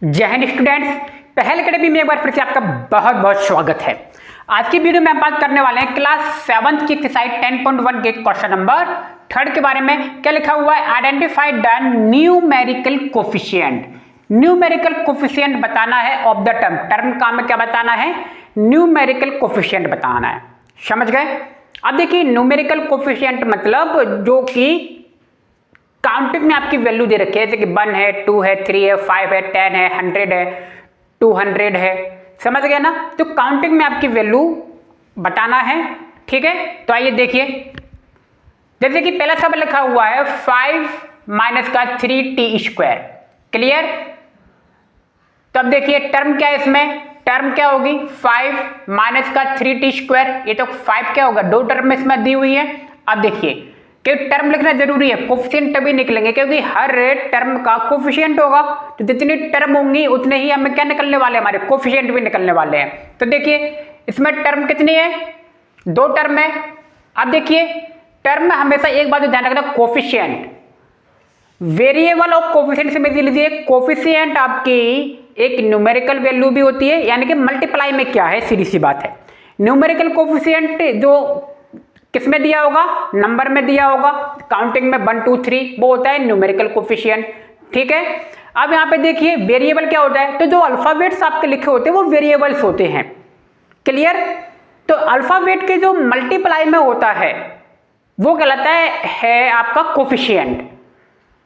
जय हिंद स्टूडेंट्स, पहल अकेडमी में एक बार फिर से आपका बहुत बहुत स्वागत है। आज की वीडियो में हम बात करने वाले हैं क्लास 7th की एक्सरसाइज 10.1 के क्वेश्चन नंबर 3 के बारे में। क्या लिखा हुआ है? Identify the numerical coefficient. Numerical coefficient बताना है ऑफ द टर्म। टर्म का में क्या बताना है? न्यूमेरिकल कोफिशिएंट बताना है। समझ गए? अब देखिए, न्यूमेरिकल कोफिशिएंट मतलब जो कि काउंटिंग में आपकी वैल्यू दे रखी है, जैसे कि 1 है, 2 है, 3 है, 5 है, 10 है, 100 है, 200 है। समझ गए ना? तो काउंटिंग में आपकी वैल्यू बताना है। ठीक है, तो आइए देखिए, जैसे कि पहला सब लिखा हुआ है 5 माइनस का 3t²। क्लियर? तो अब देखिए टर्म क्या है इसमें? टर्म क्या होगी? 5 माइनस का 3t²। ये तो 5 क्या होगा? दो टर्म इसमें दी हुई है। अब देखिए कि टर्म लिखना जरूरी है, कोफिशिएंट तभी निकलेंगे क्योंकि हर टर्म का कोफिशिएंट होगा। तो जितनी टर्म होंगी उतने ही हमें क्या निकलने वाले हैं? हमारे कोफिशिएंट भी निकलने वाले हैं। तो देखिए इसमें टर्म कितनी है? दो टर्म है। अब देखिए टर्म में हमेशा एक बात ध्यान रखना, कोफिशिएंट वेरिएबल और कोफिशिएंट से समझ लीजिए। कोफिशिएंट आपकी एक न्यूमेरिकल वैल्यू भी होती है, यानी कि मल्टीप्लाई में क्या है, सीधी सी बात है। न्यूमेरिकल कोफिशिएंट जो किसमें दिया होगा? नंबर में दिया होगा। काउंटिंग में 1 2 3 वो होता है न्यूमेरिकल कोफिशिएंट। ठीक है, अब यहां पे देखिए वेरिएबल क्या होता है? तो जो अल्फाबेट्स आपके लिखे होते हैं वो वेरिएबल्स होते हैं। क्लियर? तो अल्फाबेट के जो मल्टीप्लाई में होता है वो कहलाता है आपका कोफिशिएंट।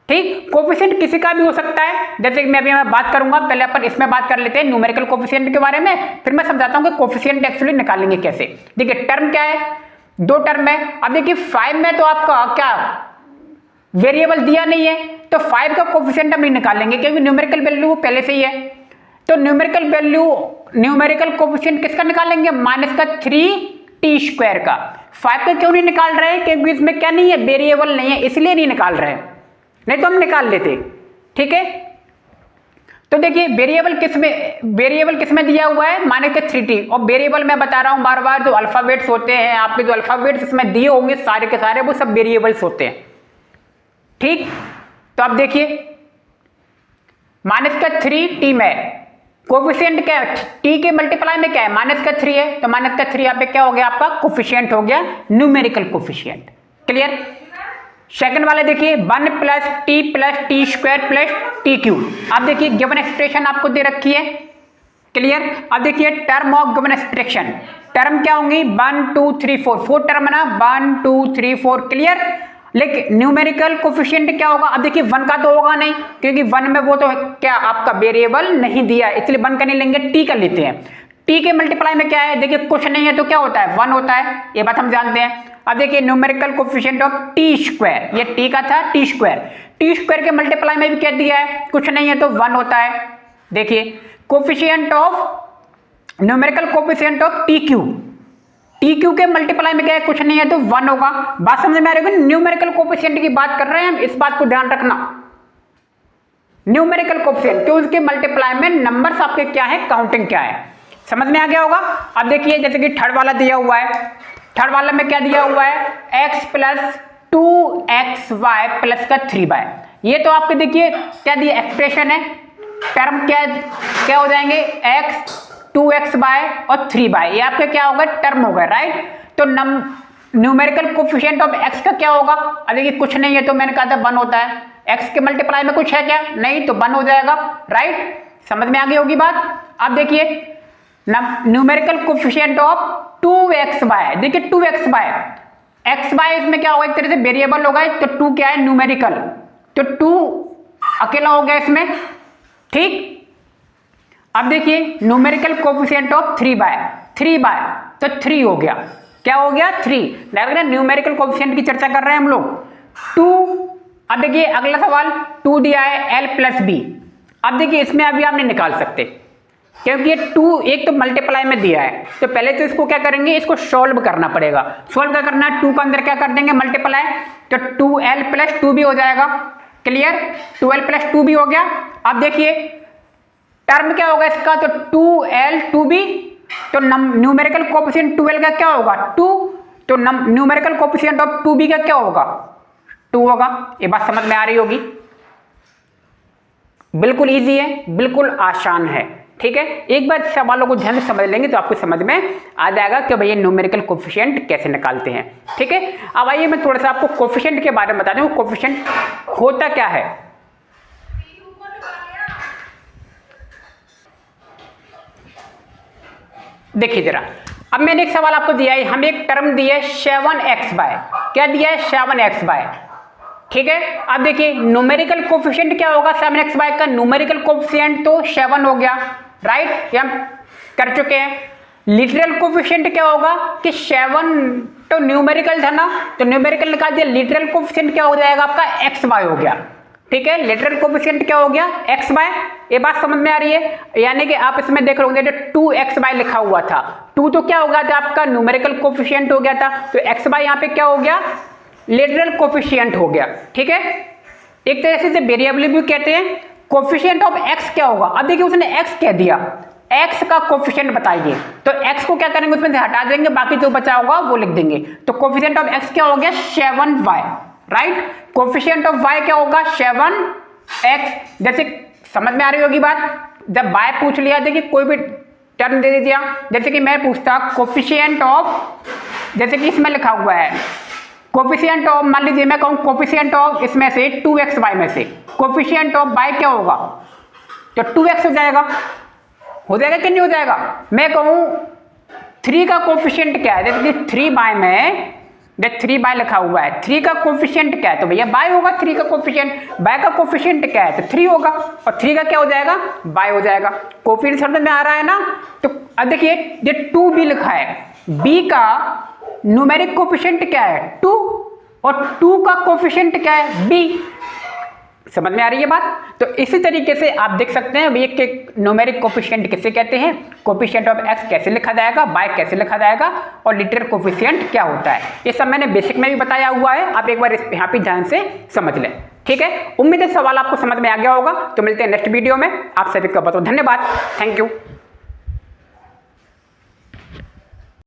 ठीक, कोफिशिएंट किसी का भी हो सकता है, जैसे कि मैं अभी बात करूंगा। पहले अपन इसमें बात कर लेते हैं न्यूमेरिकल कोफिशिएंट के बारे में, फिर मैं समझाता हूं कि कोफिशिएंट एक्चुअली निकालेंगे कैसे। देखिए टर्म क्या है? दो टर्म है। अब देखिए 5 में तो आपका क्या वेरिएबल दिया नहीं है, तो 5 का कोफिशिएंट हम नहीं निकालेंगे क्योंकि न्यूमेरिकल वैल्यू पहले से ही है। तो न्यूमेरिकल कोफिशिएंट किसका निकालेंगे? माइनस का 3t² का। 5 का क्यों नहीं निकाल रहे? क्योंकि इसमें क्या नहीं है? वेरिएबल नहीं है, इसलिए नहीं निकाल रहे, नहीं तो हम निकाल लेते। ठीक है, तो देखिए वेरिएबल किसमें दिया हुआ है? माइनस का 3t। और वेरिएबल मैं बता रहा हूं बार बार, जो अल्फाबेट्स होते हैं आपके, जो अल्फाबेट्स इसमें दिए होंगे सारे के सारे वो सब वेरिएबल्स होते हैं। ठीक, तो अब देखिए माइनस का 3t में कोफिशिएंट क्या है? t के मल्टीप्लाई में क्या है? माइनस का 3 है, तो माइनस का 3 यहाँ पे क्या हो गया? आपका कोफिशिएंट हो गया, न्यूमेरिकल कोफिशिएंट। क्लियर? सेकंड वाले देखिए 1 प्लस t² प्लस tq। अब देखिए गिवन एक्सप्रेशन आपको दे रखी है। क्लियर? अब देखिए term of given expression, term क्या होंगी? 1 2 3 4, 4 टर्म ना, 1 2 3 4। क्लियर? लेकिन न्यूमेरिकल कोफिशिएंट क्या होगा? अब देखिए 1 का तो होगा नहीं क्योंकि 1 में वो तो क्या आपका वेरिएबल नहीं दिया, इसलिए 1 का नहीं लेंगे, t का लेते हैं। t के मल्टीप्लाई में क्या है? देखिए कुछ नहीं है तो क्या होता है? 1 होता है, ये बात हम जानते हैं। अब देखिए न्यूमेरिकल कोफिशिएंट ऑफ t², ये t का था, t² के मल्टीप्लाई में भी क्या दिया है? कुछ नहीं है तो 1 होता है। देखिए coefficient of numerical coefficient of tq के मल्टीप्लाई में क्या है? कुछ नहीं है तो 1 होगा। बात समझ में आ रही है? न्यूमेरिकल कोफिशिएंट की बात कर रहे हैं हम, इस बात को ध्यान रखना। न्यूमेरिकल कोफिशिएंट क्यों? उसके मल्टीप्लाई में नंबर्स आपके क्या है, काउंटिंग क्या है, समझ में आ गया होगा। अब देखिए जैसे कि थर्ड वाला दिया हुआ है, थर्ड वाला में क्या दिया हुआ है? x प्लस 2xy प्लस का 3y। ये तो आपके देखिए क्या दिया? एक्सप्रेशन है। टर्म क्या हो जाएंगे? x 2xy और 3y, ये आपके क्या होगा? टर्म होगा, राइट। तो न्यूमेरिकल कोफिशिएंट ऑफ x का क्या होगा? अब देखिए कुछ नहीं है तो मैंने कहा था 1 होता है। x के मल्टीप्लाई में कुछ है क्या? नहीं, तो 1 हो जाएगा, राइट। समझ में आ गई होगी बात। अब देखिए न्यूमेरिकल कोफिशिएंट ऑफ 2xy, देखिए 2xy, xy इसमें क्या होगा? एक तरह से वेरिएबल होगा, तो 2 क्या है? न्यूमेरिकल, तो 2 अकेला हो गया इसमें। ठीक, अब देखिए न्यूमेरिकल कोफिशिएंट ऑफ 3y, तो 3 हो गया। क्या हो गया? 3। न्यूमेरिकल कोफिशिएंट की चर्चा कर रहे हैं हम लोग। 2। अब देखिए अगला सवाल 2 दिया है l प्लस b। अब देखिए इसमें अभी आप नहीं निकाल सकते क्योंकि ये 2 एक तो मल्टीप्लाई में दिया है, तो पहले तो इसको क्या करेंगे? इसको सोल्व करना पड़ेगा। सोल्व क्या करना है? 2 का अंदर क्या कर देंगे? मल्टीप्लाई, तो 2l प्लस 2 भी हो जाएगा। क्लियर? 2l प्लस 2 भी हो गया। अब देखिए टर्म क्या होगा इसका? तो 2l 2b, तो न्यूमेरिकल कोफिशिएंट 2l का क्या होगा? 2, तो न्यूमेरिकल कोफिशिएंट ऑफ 2b का क्या होगा? 2 होगा। ये बात समझ में आ रही होगी। बिल्कुल ईजी है, बिल्कुल आसान है। ठीक है, एक बार सवालों को ध्यान से समझ लेंगे तो आपको समझ में आ जाएगा कि भैया न्यूमेरिकल कोफिशिएंट कैसे निकालते हैं। ठीक है, अब आइए मैं थोड़ा सा आपको कोफिशिएंट के बारे में बता दूं। कोफिशिएंट होता क्या है। देखिए जरा, अब मैंने एक सवाल आपको दिया है, हमें एक टर्म दी है 7x बाय, क्या दिया है 7x बाय। ठीक है, अब देखिए न्यूमेरिकल कोफिशिएंट क्या होगा 7x बाय का, न्यूमेरिकल कोफिशिएंट तो 7 हो गया, राइट, ये हम कर चुके हैं। लिटरल कोफिशिएंट क्या होगा कि 7 तो न्यूमेरिकल था ना, तो न्यूमेरिकल निकाल दिया, लिटरल कोफिशिएंट क्या हो जाएगा आपका x बाय हो गया। ठीक है, लिटरल कोफिशिएंट क्या हो गया x बाय, ये बात समझ में आ रही है। यानी कि आप इसमें देख लोगे जो 2x बाय लिखा हुआ था, 2 तो क्या हो गया था आपका न्यूमेरिकल कोफिशिएंट हो गया था, तो x बाय यहाँ पे क्या हो गया लिटरल कोफिशिएंट हो गया। ठीक है, एक तरह से वेरिएबल भी कहते हैं। कोफिशिएंट ऑफ x क्या होगा, अब देखिए उसने x कह दिया, x का कोफिशिएंट बताइए, तो x को क्या करेंगे उसमें से हटा देंगे, बाकी जो बचा होगा वो लिख देंगे। तो कोफिशिएंट ऑफ x क्या हो गया 7y, right. Coefficient of y क्या होगा 7x। जैसे समझ में आ रही होगी बात, जब y पूछ लिया, देखिए कोई भी टर्म दे दीजिए, जैसे कि मैं पूछता कोफिशिएंट ऑफ, जैसे कि इसमें लिखा हुआ है कोफिशिएंट ऑफ, मान लीजिए मैं कहूँ कोफिशिएंट ऑफ इसमें से 2xy में से कोफिशिएंट ऑफ y क्या होगा, तो 2x हो जाएगा कि नहीं हो जाएगा। मैं कहूँ 3 का कोफिशिएंट क्या है, जैसे कि 3y में 3y लिखा हुआ है, 3 का कोफिशिएंट क्या है, तो भैया y होगा 3 का कोफिशिएंट, y का कोफिशिएंट क्या है तो 3 होगा, और 3 का क्या हो जाएगा y हो जाएगा। कोफिशिएंट समझ में आ रहा है ना। तो अब देखिए ये 2b लिखा है, b का न्यूमेरिक कोफिशिएंट क्या है 2, और 2 का कोफिशिएंट क्या है b। समझ में आ रही है बात। तो इसी तरीके से आप देख सकते हैं भैया कि न्यूमेरिक कोफिशिएंट किसे कहते हैं, कोफिशिएंट ऑफ x कैसे लिखा जाएगा, y कैसे लिखा जाएगा, और लिटरल कोफिशिएंट क्या होता है, ये सब मैंने बेसिक में भी बताया हुआ है, आप एक बार यहाँ पे ध्यान से समझ लें। ठीक है, उम्मीद है सवाल आपको समझ में आ गया होगा। तो मिलते हैं नेक्स्ट वीडियो में, आप सभी का बहुत बहुत धन्यवाद, थैंक यू।